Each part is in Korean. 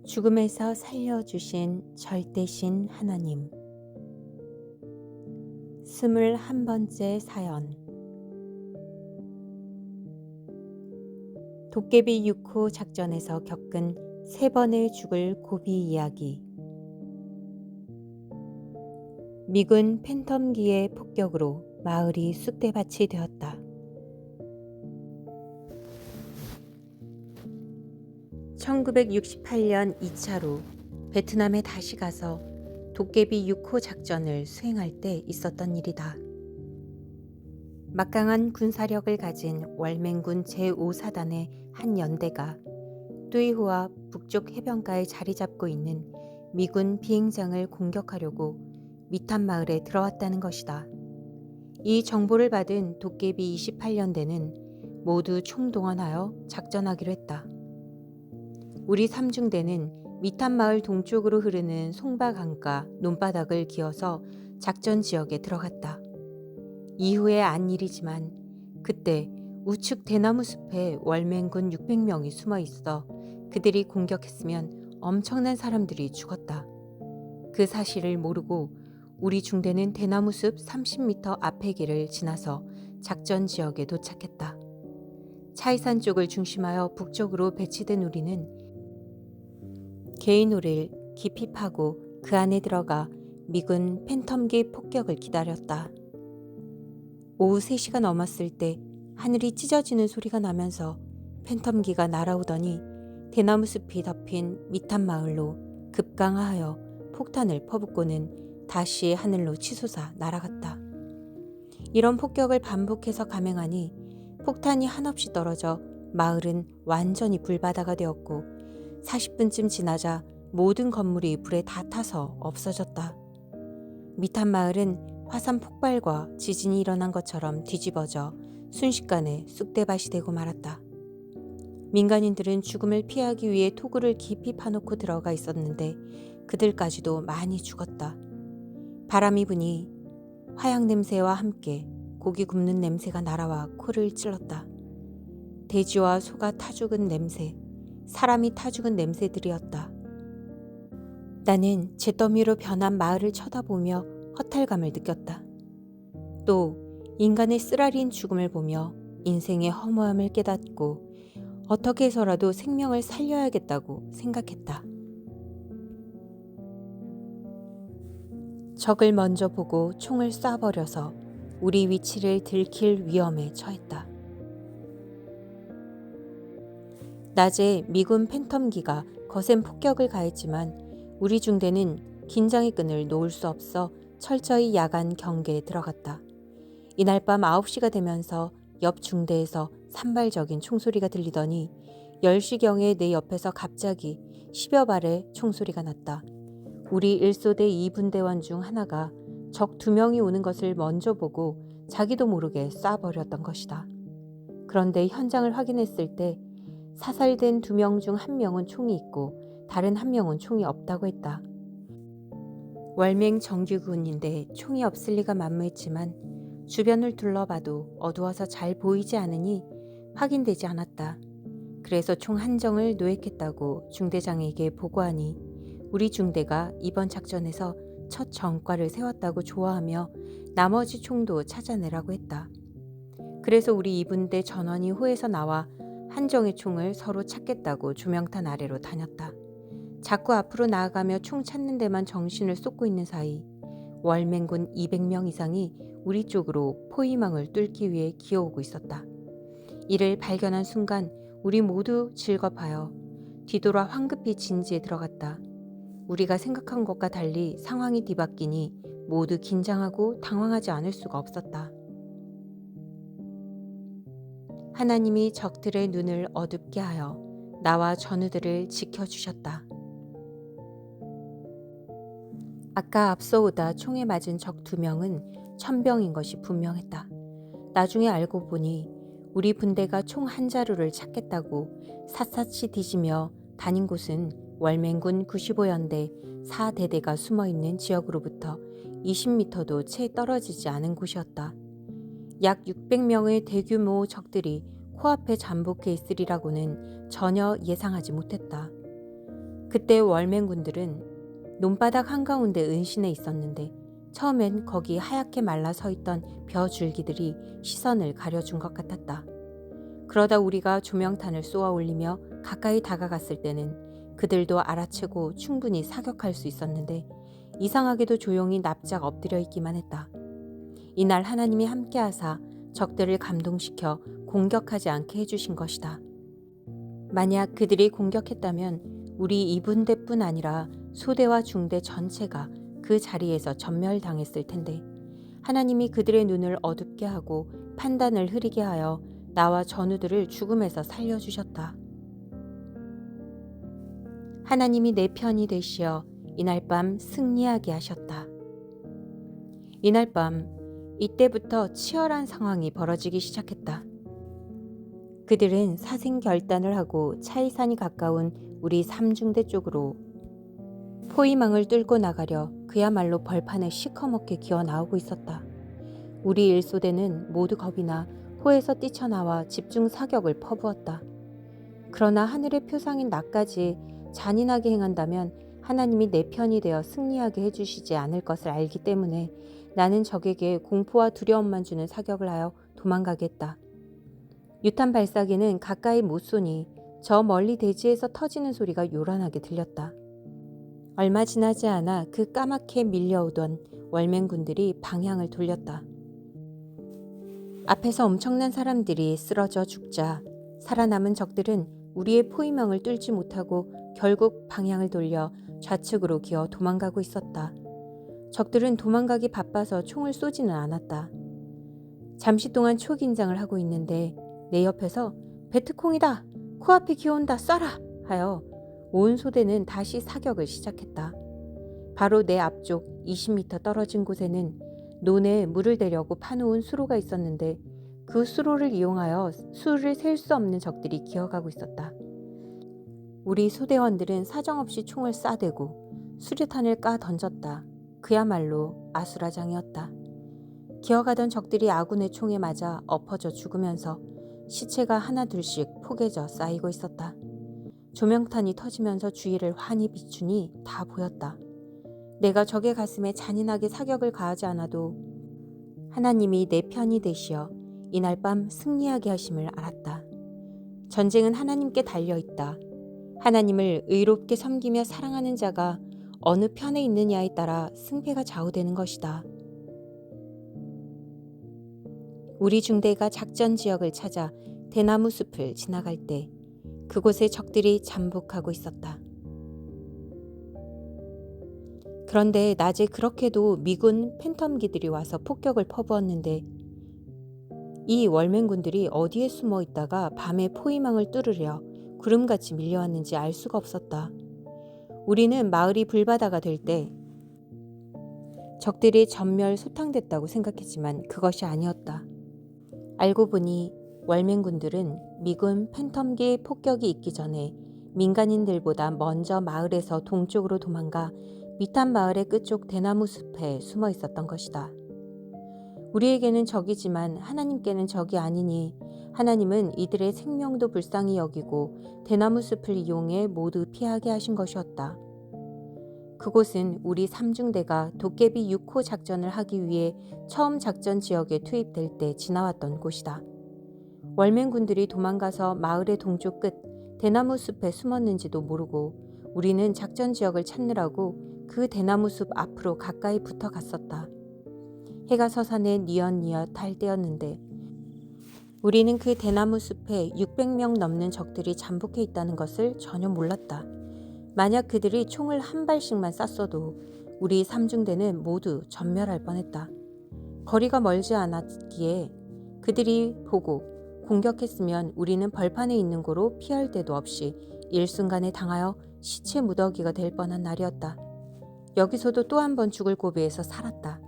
죽음에서 살려주신 절대신 하나님. 21번째 사연. 도깨비 6호 작전에서 겪은 3번의 죽을 고비 이야기. 미군 팬텀기의 폭격으로 마을이 쑥대밭이 되었다. 1968년 2차로 베트남에 다시 가서 도깨비 6호 작전을 수행할 때 있었던 일이다. 막강한 군사력을 가진 월맹군 제5사단의 한 연대가 뚜이후아 북쪽 해변가에 자리 잡고 있는 미군 비행장을 공격하려고 미탄 마을에 들어왔다는 것이다. 이 정보를 받은 도깨비 28년대는 모두 총동원하여 작전하기로 했다. 우리 3중대는 미탄 마을 동쪽으로 흐르는 송바강가 논바닥을 기어서 작전 지역에 들어갔다. 이후에 안 일이지만 그때 우측 대나무 숲에 월맹군 600명이 숨어 있어 그들이 공격했으면 엄청난 사람들이 죽었다. 그 사실을 모르고 우리 중대는 대나무 숲 30m 앞의 길을 지나서 작전 지역에 도착했다. 차이산 쪽을 중심하여 북쪽으로 배치된 우리는 개인우를 깊이 파고 그 안에 들어가 미군 팬텀기 폭격을 기다렸다. 오후 3시가 넘었을 때 하늘이 찢어지는 소리가 나면서 팬텀기가 날아오더니 대나무 숲이 덮인 미탄 마을로 급강하여 폭탄을 퍼붓고는 다시 하늘로 치솟아 날아갔다. 이런 폭격을 반복해서 감행하니 폭탄이 한없이 떨어져 마을은 완전히 불바다가 되었고 40분쯤 지나자 모든 건물이 불에 다 타서 없어졌다. 미탄 마을은 화산 폭발과 지진이 일어난 것처럼 뒤집어져 순식간에 쑥대밭이 되고 말았다. 민간인들은 죽음을 피하기 위해 토구를 깊이 파놓고 들어가 있었는데 그들까지도 많이 죽었다. 바람이 부니 화약 냄새와 함께 고기 굽는 냄새가 날아와 코를 찔렀다. 돼지와 소가 타 죽은 냄새, 사람이 타 죽은 냄새들이었다. 나는 잿더미로 변한 마을을 쳐다보며 허탈감을 느꼈다. 또 인간의 쓰라린 죽음을 보며 인생의 허무함을 깨닫고 어떻게 해서라도 생명을 살려야겠다고 생각했다. 적을 먼저 보고 총을 쏴버려서 우리 위치를 들킬 위험에 처했다. 낮에 미군 팬텀기가 거센 폭격을 가했지만 우리 중대는 긴장의 끈을 놓을 수 없어 철저히 야간 경계에 들어갔다. 이날 밤 9시가 되면서 옆 중대에서 산발적인 총소리가 들리더니 10시경에 내 옆에서 갑자기 10여 발의 총소리가 났다. 우리 1소대 2분대원 중 하나가 적 2명이 오는 것을 먼저 보고 자기도 모르게 쏴버렸던 것이다. 그런데 현장을 확인했을 때 사살된 2명 중 1명은 총이 있고 다른 1명은 총이 없다고 했다. 월맹 정규군인데 총이 없을 리가 만무했지만 주변을 둘러봐도 어두워서 잘 보이지 않으니 확인되지 않았다. 그래서 총 한정을 노획했다고 중대장에게 보고하니 우리 중대가 이번 작전에서 첫 전과를 세웠다고 좋아하며 나머지 총도 찾아내라고 했다. 그래서 우리 2분대 전원이 호에서 나와 한정의 총을 서로 찾겠다고 조명탄 아래로 다녔다. 자꾸 앞으로 나아가며 총 찾는 데만 정신을 쏟고 있는 사이 월맹군 200명 이상이 우리 쪽으로 포위망을 뚫기 위해 기어오고 있었다. 이를 발견한 순간 우리 모두 질겁하여 뒤돌아 황급히 진지에 들어갔다. 우리가 생각한 것과 달리 상황이 뒤바뀌니 모두 긴장하고 당황하지 않을 수가 없었다. 하나님이 적들의 눈을 어둡게 하여 나와 전우들을 지켜주셨다. 아까 앞서 오다 총에 맞은 적 2명은 천병인 것이 분명했다. 나중에 알고 보니 우리 분대가 총 한 자루를 찾겠다고 샅샅이 뒤지며 다닌 곳은 월맹군 95연대 4대대가 숨어있는 지역으로부터 20m도 채 떨어지지 않은 곳이었다. 약 600명의 대규모 적들이 코앞에 잠복해 있으리라고는 전혀 예상하지 못했다. 그때 월맹군들은 논바닥 한가운데 은신해 있었는데 처음엔 거기 하얗게 말라 서 있던 벼 줄기들이 시선을 가려준 것 같았다. 그러다 우리가 조명탄을 쏘아 올리며 가까이 다가갔을 때는 그들도 알아채고 충분히 사격할 수 있었는데 이상하게도 조용히 납작 엎드려 있기만 했다. 이날 하나님이 함께하사 적들을 감동시켜 공격하지 않게 해주신 것이다. 만약 그들이 공격했다면 우리 2분대뿐 아니라 소대와 중대 전체가 그 자리에서 전멸당했을 텐데 하나님이 그들의 눈을 어둡게 하고 판단을 흐리게 하여 나와 전우들을 죽음에서 살려주셨다. 하나님이 내 편이 되시어 이날 밤 승리하게 하셨다. 이날 밤 이때부터 치열한 상황이 벌어지기 시작했다. 그들은 사생결단을 하고 차이산이 가까운 우리 삼중대 쪽으로 포위망을 뚫고 나가려 그야말로 벌판에 시커멓게 기어 나오고 있었다. 우리 일소대는 모두 겁이 나 호에서 뛰쳐나와 집중 사격을 퍼부었다. 그러나 하늘의 표상인 나까지 잔인하게 행한다면 하나님이 내 편이 되어 승리하게 해주시지 않을 것을 알기 때문에 나는 적에게 공포와 두려움만 주는 사격을 하여 도망가겠다. 유탄 발사기는 가까이 못 쏘니 저 멀리 대지에서 터지는 소리가 요란하게 들렸다. 얼마 지나지 않아 그 까맣게 밀려오던 월맹군들이 방향을 돌렸다. 앞에서 엄청난 사람들이 쓰러져 죽자 살아남은 적들은 우리의 포위망을 뚫지 못하고 결국 방향을 돌려 좌측으로 기어 도망가고 있었다. 적들은 도망가기 바빠서 총을 쏘지는 않았다. 잠시 동안 초긴장을 하고 있는데 내 옆에서 베트콩이다! 코앞에 기어온다! 쏴라! 하여 온 소대는 다시 사격을 시작했다. 바로 내 앞쪽 20m 떨어진 곳에는 논에 물을 대려고 파놓은 수로가 있었는데 그 수로를 이용하여 수를 셀 수 없는 적들이 기어가고 있었다. 우리 소대원들은 사정없이 총을 쏴대고 수류탄을 까 던졌다. 그야말로 아수라장이었다. 기어가던 적들이 아군의 총에 맞아 엎어져 죽으면서 시체가 하나둘씩 포개져 쌓이고 있었다. 조명탄이 터지면서 주위를 환히 비추니 다 보였다. 내가 적의 가슴에 잔인하게 사격을 가하지 않아도 하나님이 내 편이 되시어 이날 밤 승리하게 하심을 알았다. 전쟁은 하나님께 달려있다. 하나님을 의롭게 섬기며 사랑하는 자가 어느 편에 있느냐에 따라 승패가 좌우되는 것이다. 우리 중대가 작전 지역을 찾아 대나무 숲을 지나갈 때 그곳에 적들이 잠복하고 있었다. 그런데 낮에 그렇게도 미군 팬텀기들이 와서 폭격을 퍼부었는데 이 월맹군들이 어디에 숨어 있다가 밤에 포위망을 뚫으려 구름같이 밀려왔는지 알 수가 없었다. 우리는 마을이 불바다가 될 때 적들이 전멸 소탕됐다고 생각했지만 그것이 아니었다. 알고 보니 월맹군들은 미군 팬텀기 폭격이 있기 전에 민간인들보다 먼저 마을에서 동쪽으로 도망가 미탄 마을의 끝쪽 대나무 숲에 숨어 있었던 것이다. 우리에게는 적이지만 하나님께는 적이 아니니 하나님은 이들의 생명도 불쌍히 여기고 대나무 숲을 이용해 모두 피하게 하신 것이었다. 그곳은 우리 삼중대가 도깨비 6호 작전을 하기 위해 처음 작전 지역에 투입될 때 지나왔던 곳이다. 월맹군들이 도망가서 마을의 동쪽 끝 대나무 숲에 숨었는지도 모르고 우리는 작전 지역을 찾느라고 그 대나무 숲 앞으로 가까이 붙어 갔었다. 해가 서산에 뉘엿뉘엿 할 때였는데 우리는 그 대나무 숲에 600명 넘는 적들이 잠복해 있다는 것을 전혀 몰랐다. 만약 그들이 총을 한 발씩만 쐈어도 우리 삼중대는 모두 전멸할 뻔했다. 거리가 멀지 않았기에 그들이 보고 공격했으면 우리는 벌판에 있는 고로 피할 데도 없이 일순간에 당하여 시체 무더기가 될 뻔한 날이었다. 여기서도 또 한 번 죽을 고비에서 살았다.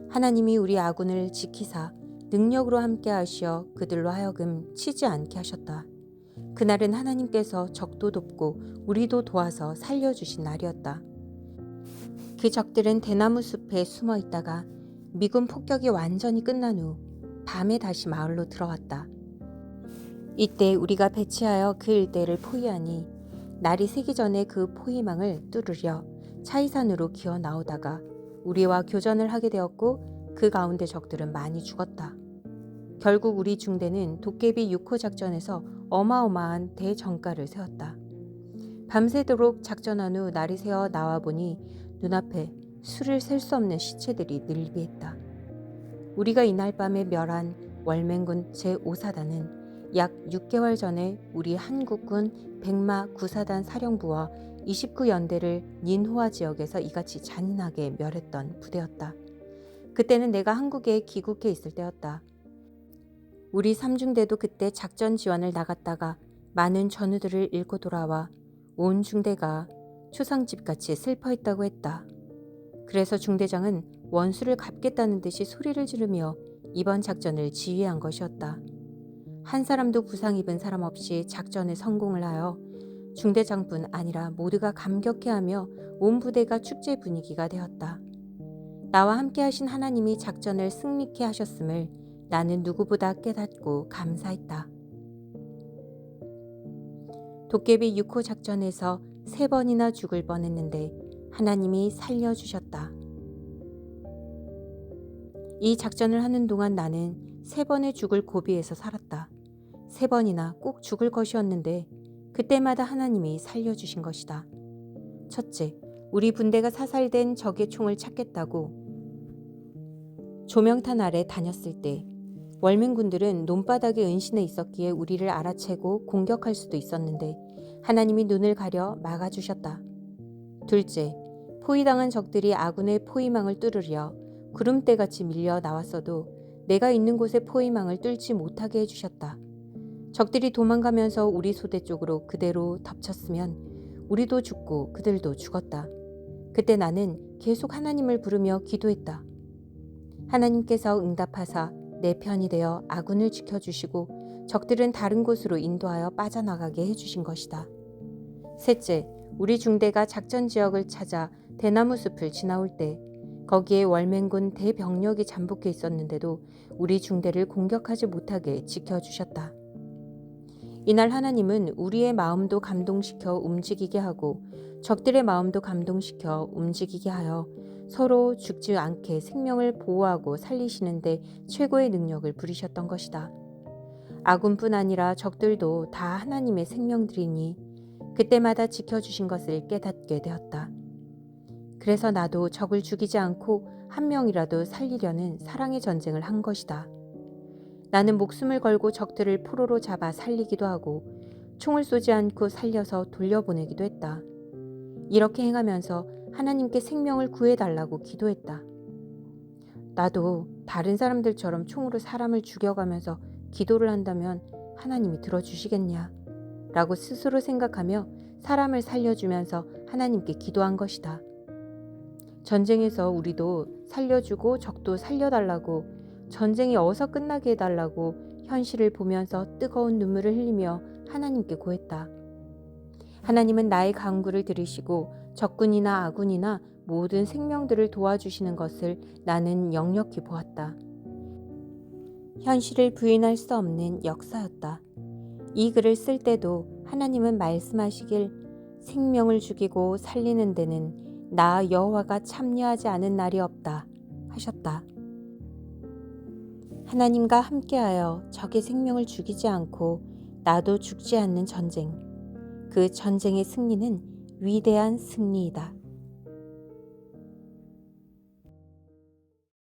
하나님이 우리 아군을 지키사 능력으로 함께 하시어 그들로 하여금 치지 않게 하셨다. 그날은 하나님께서 적도 돕고 우리도 도와서 살려주신 날이었다. 그 적들은 대나무 숲에 숨어 있다가 미군 폭격이 완전히 끝난 후 밤에 다시 마을로 들어왔다. 이때 우리가 배치하여 그 일대를 포위하니 날이 새기 전에 그 포위망을 뚫으려 차이산으로 기어 나오다가 우리와 교전을 하게 되었고 그 가운데 적들은 많이 죽었다. 결국 우리 중대는 도깨비 6호 작전에서 어마어마한 대전가를 세웠다. 밤새도록 작전한 후 날이 새어 나와보니 눈앞에 수를 셀 수 없는 시체들이 늘비했다. 우리가 이날 밤에 멸한 월맹군 제5사단은 약 6개월 전에 우리 한국군 백마 9사단 사령부와 29연대를 닌호아 지역에서 이같이 잔인하게 멸했던 부대였다. 그때는 내가 한국에 귀국해 있을 때였다. 우리 삼중대도 그때 작전 지원을 나갔다가 많은 전우들을 잃고 돌아와 온 중대가 초상집같이 슬퍼했다고 했다. 그래서 중대장은 원수를 갚겠다는 듯이 소리를 지르며 이번 작전을 지휘한 것이었다. 한 사람도 부상 입은 사람 없이 작전에 성공을 하여 중대장뿐 아니라 모두가 감격해하며 온 부대가 축제 분위기가 되었다. 나와 함께 하신 하나님이 작전을 승리케 하셨음을 나는 누구보다 깨닫고 감사했다. 도깨비 6호 작전에서 3번이나 죽을 뻔했는데 하나님이 살려주셨다. 이 작전을 하는 동안 나는 3번의 죽을 고비에서 살았다. 3번이나 꼭 죽을 것이었는데 그때마다 하나님이 살려주신 것이다. 첫째, 우리 분대가 사살된 적의 총을 찾겠다고 조명탄 아래 다녔을 때 월맹군들은 논바닥에 은신해 있었기에 우리를 알아채고 공격할 수도 있었는데 하나님이 눈을 가려 막아주셨다. 둘째, 포위당한 적들이 아군의 포위망을 뚫으려 구름대같이 밀려 나왔어도 내가 있는 곳에 포위망을 뚫지 못하게 해주셨다. 적들이 도망가면서 우리 소대 쪽으로 그대로 덮쳤으면 우리도 죽고 그들도 죽었다. 그때 나는 계속 하나님을 부르며 기도했다. 하나님께서 응답하사 내 편이 되어 아군을 지켜주시고 적들은 다른 곳으로 인도하여 빠져나가게 해주신 것이다. 셋째, 우리 중대가 작전 지역을 찾아 대나무 숲을 지나올 때 거기에 월맹군 대병력이 잠복해 있었는데도 우리 중대를 공격하지 못하게 지켜주셨다. 이날 하나님은 우리의 마음도 감동시켜 움직이게 하고 적들의 마음도 감동시켜 움직이게 하여 서로 죽지 않게 생명을 보호하고 살리시는데 최고의 능력을 부리셨던 것이다. 아군뿐 아니라 적들도 다 하나님의 생명들이니 그때마다 지켜주신 것을 깨닫게 되었다. 그래서 나도 적을 죽이지 않고 한 명이라도 살리려는 사랑의 전쟁을 한 것이다. 나는 목숨을 걸고 적들을 포로로 잡아 살리기도 하고 총을 쏘지 않고 살려서 돌려보내기도 했다. 이렇게 행하면서 하나님께 생명을 구해달라고 기도했다. 나도 다른 사람들처럼 총으로 사람을 죽여가면서 기도를 한다면 하나님이 들어주시겠냐? 라고 스스로 생각하며 사람을 살려주면서 하나님께 기도한 것이다. 전쟁에서 우리도 살려주고 적도 살려달라고 전쟁이 어서 끝나게 해달라고 현실을 보면서 뜨거운 눈물을 흘리며 하나님께 고했다. 하나님은 나의 간구를 들으시고 적군이나 아군이나 모든 생명들을 도와주시는 것을 나는 역력히 보았다. 현실을 부인할 수 없는 역사였다. 이 글을 쓸 때도 하나님은 말씀하시길 생명을 죽이고 살리는 데는 나 여호와가 참여하지 않은 날이 없다 하셨다. 하나님과 함께하여 적의 생명을 죽이지 않고 나도 죽지 않는 전쟁. 그 전쟁의 승리는 위대한 승리이다.